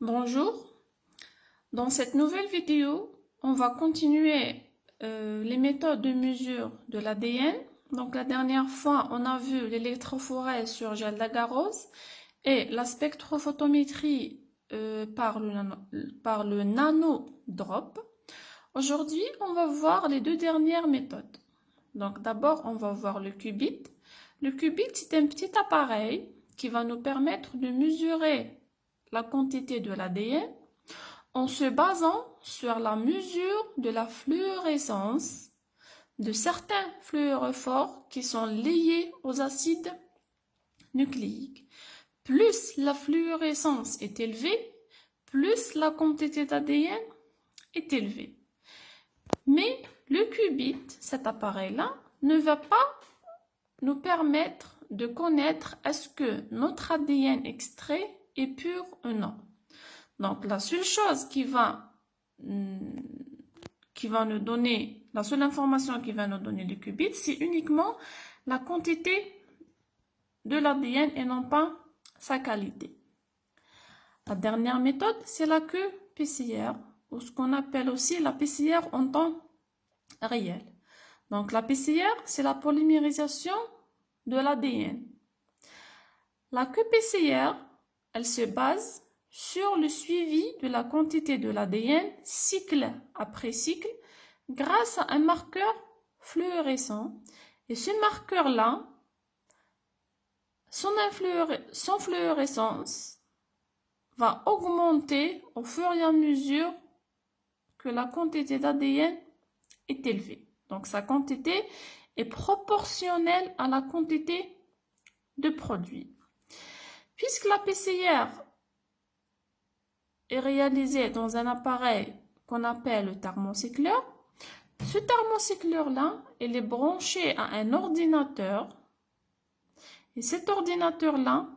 Bonjour, dans cette nouvelle vidéo, on va continuer les méthodes de mesure de l'ADN. Donc la dernière fois, on a vu l'électrophorèse sur gel d'agarose et la spectrophotométrie par le nanodrop. Aujourd'hui, on va voir les deux dernières méthodes. Donc d'abord, on va voir le qubit. Le qubit, c'est un petit appareil qui va nous permettre de mesurer la quantité de l'ADN en se basant sur la mesure de la fluorescence de certains fluorophores qui sont liés aux acides nucléiques. Plus la fluorescence est élevée, plus la quantité d'ADN est élevée. Mais le qubit, cet appareil-là, ne va pas nous permettre de connaître est-ce que notre ADN extrait est pur ou non. Donc la seule chose qui va nous donner, la seule information qui va nous donner le qubit, c'est uniquement la quantité de l'ADN et non pas sa qualité. La dernière méthode, c'est la qPCR, ou ce qu'on appelle aussi la PCR en temps réel. Donc la PCR, c'est la polymérisation de l'ADN. La qPCR, elle se base sur le suivi de la quantité de l'ADN cycle après cycle grâce à un marqueur fluorescent. Et ce marqueur-là, son fluorescence va augmenter au fur et à mesure que la quantité d'ADN est élevée. Donc sa quantité est proportionnelle à la quantité de produit. Puisque la PCR est réalisée dans un appareil qu'on appelle le thermocycleur, ce thermocycleur-là, il est branché à un ordinateur et cet ordinateur-là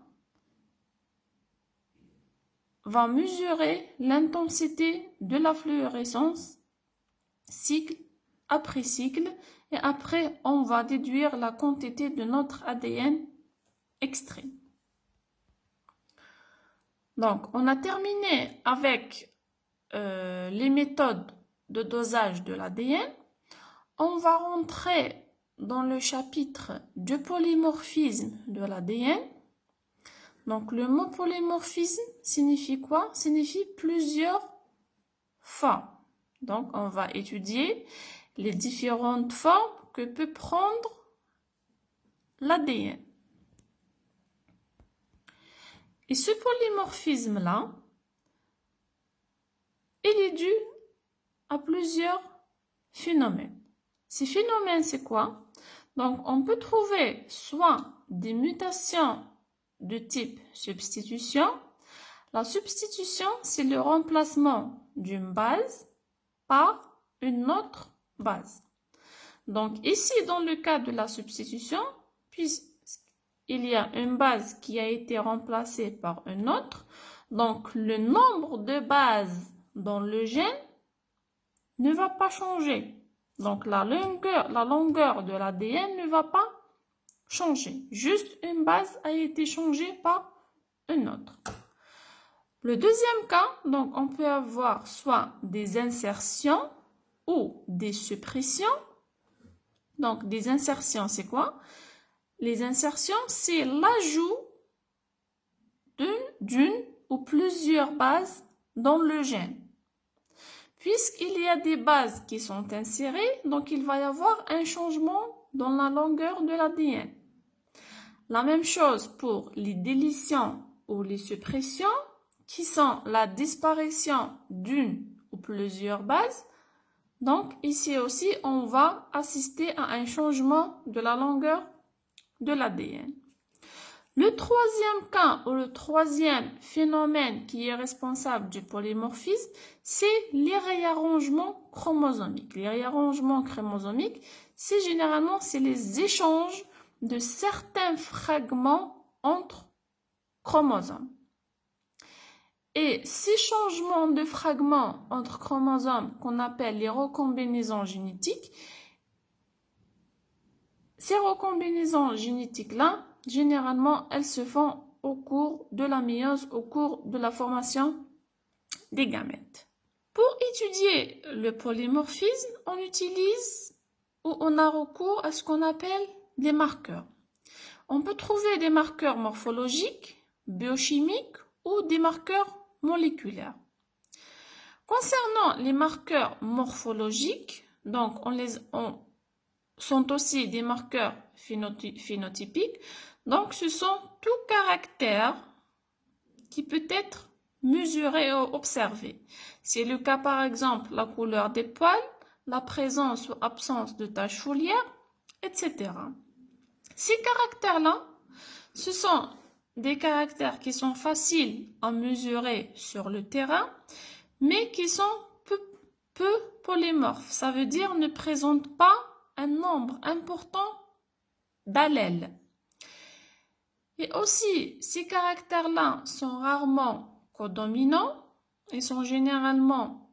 va mesurer l'intensité de la fluorescence cycle après cycle et après on va déduire la quantité de notre ADN extrait. Donc on a terminé avec les méthodes de dosage de l'ADN. On va rentrer dans le chapitre du polymorphisme de l'ADN. Donc le mot polymorphisme signifie quoi? Signifie plusieurs formes. Donc on va étudier les différentes formes que peut prendre l'ADN. Et ce polymorphisme-là, il est dû à plusieurs phénomènes. Ces phénomènes, c'est quoi? Donc, on peut trouver soit des mutations de type substitution. La substitution, c'est le remplacement d'une base par une autre base. Donc, ici, dans le cas de la substitution, puisqu'il y a une base qui a été remplacée par une autre, donc le nombre de bases dans le gène ne va pas changer. Donc la longueur de l'ADN ne va pas changer. Juste une base a été changée par une autre. Le deuxième cas, donc on peut avoir soit des insertions ou des suppressions. Donc des insertions, c'est quoi? Les insertions, c'est l'ajout d'une ou plusieurs bases dans le gène. Puisqu'il y a des bases qui sont insérées, donc il va y avoir un changement dans la longueur de l'ADN. La même chose pour les délétions ou les suppressions, qui sont la disparition d'une ou plusieurs bases. Donc ici aussi, on va assister à un changement de la longueur de l'ADN. Le troisième cas ou le troisième phénomène qui est responsable du polymorphisme, c'est les réarrangements chromosomiques. Les réarrangements chromosomiques, c'est généralement les échanges de certains fragments entre chromosomes. Et ces changements de fragments entre chromosomes qu'on appelle les recombinaisons génétiques, ces recombinaisons génétiques-là, généralement, elles se font au cours de la méiose, au cours de la formation des gamètes. Pour étudier le polymorphisme, on utilise ou on a recours à ce qu'on appelle des marqueurs. On peut trouver des marqueurs morphologiques, biochimiques ou des marqueurs moléculaires. Concernant les marqueurs morphologiques, donc sont aussi des marqueurs phénotypiques, donc ce sont tout caractère qui peut être mesuré ou observé. C'est le cas par exemple la couleur des poils, la présence ou absence de taches foliaires, etc. Ces caractères-là, ce sont des caractères qui sont faciles à mesurer sur le terrain, mais qui sont peu polymorphes. Ça veut dire ne présentent pas un nombre important d'allèles. Et aussi, ces caractères-là sont rarement codominants et sont généralement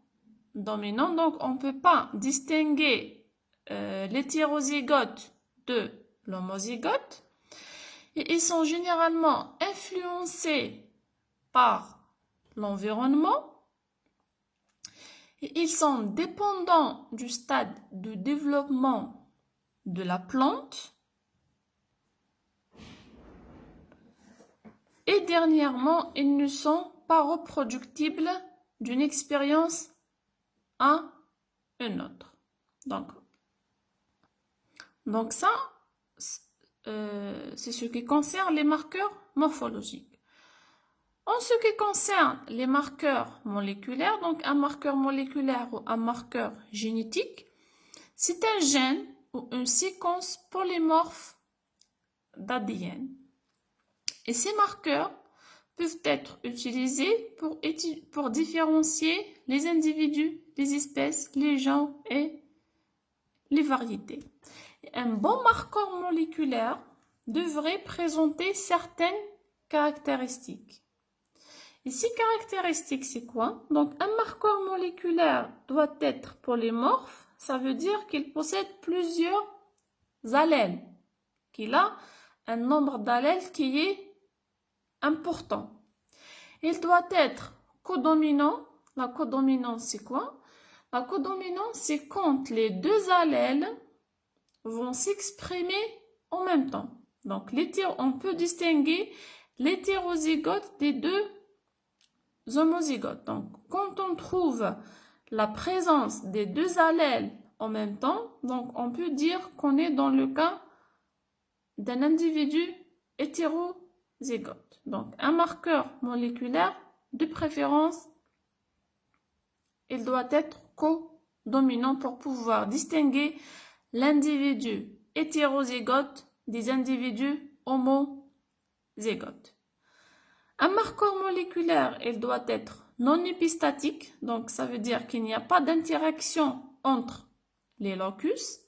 dominants. Donc, on ne peut pas distinguer l'hétérozygote de l'homozygote. Et ils sont généralement influencés par l'environnement. Et ils sont dépendants du stade de développement de la plante. Et dernièrement, ils ne sont pas reproductibles d'une expérience à une autre. Donc ça, c'est ce qui concerne les marqueurs morphologiques. En ce qui concerne les marqueurs moléculaires, donc un marqueur moléculaire ou un marqueur génétique, c'est un gène ou une séquence polymorphe d'ADN. Et ces marqueurs peuvent être utilisés pour différencier les individus, les espèces, les genres et les variétés. Un bon marqueur moléculaire devrait présenter certaines caractéristiques. Et ces caractéristiques, c'est quoi? Donc, un marqueur moléculaire doit être polymorphe. Ça veut dire qu'il possède plusieurs allèles, qu'il a un nombre d'allèles qui est important. Il doit être codominant. La codominance, c'est quoi? La codominance, c'est quand les deux allèles vont s'exprimer en même temps. Donc, on peut distinguer l'hétérozygote des deux homozygotes. Donc, quand on trouve la présence des deux allèles en même temps, donc on peut dire qu'on est dans le cas d'un individu hétérozygote. Donc, un marqueur moléculaire, de préférence, il doit être codominant pour pouvoir distinguer l'individu hétérozygote des individus homozygotes. Un marqueur moléculaire, il doit être non épistatique, donc ça veut dire qu'il n'y a pas d'interaction entre les locus.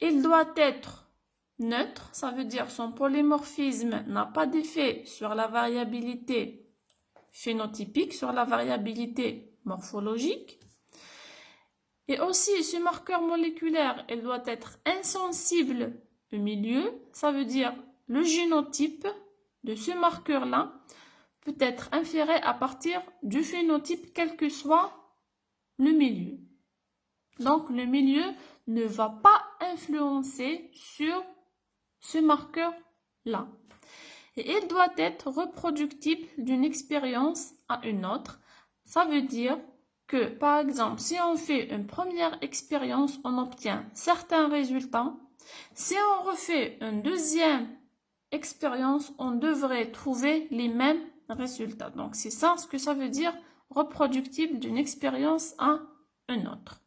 Il doit être neutre, ça veut dire son polymorphisme n'a pas d'effet sur la variabilité phénotypique, sur la variabilité morphologique. Et aussi, ce marqueur moléculaire, il doit être insensible au milieu, ça veut dire le génotype de ce marqueur-là peut être inféré à partir du phénotype, quel que soit le milieu. Donc, le milieu ne va pas influencer sur ce marqueur-là. Et il doit être reproductible d'une expérience à une autre. Ça veut dire que, par exemple, si on fait une première expérience, on obtient certains résultats. Si on refait une deuxième expérience, on devrait trouver les mêmes résultats. Donc, c'est ça ce que ça veut dire reproductible d'une expérience à une autre.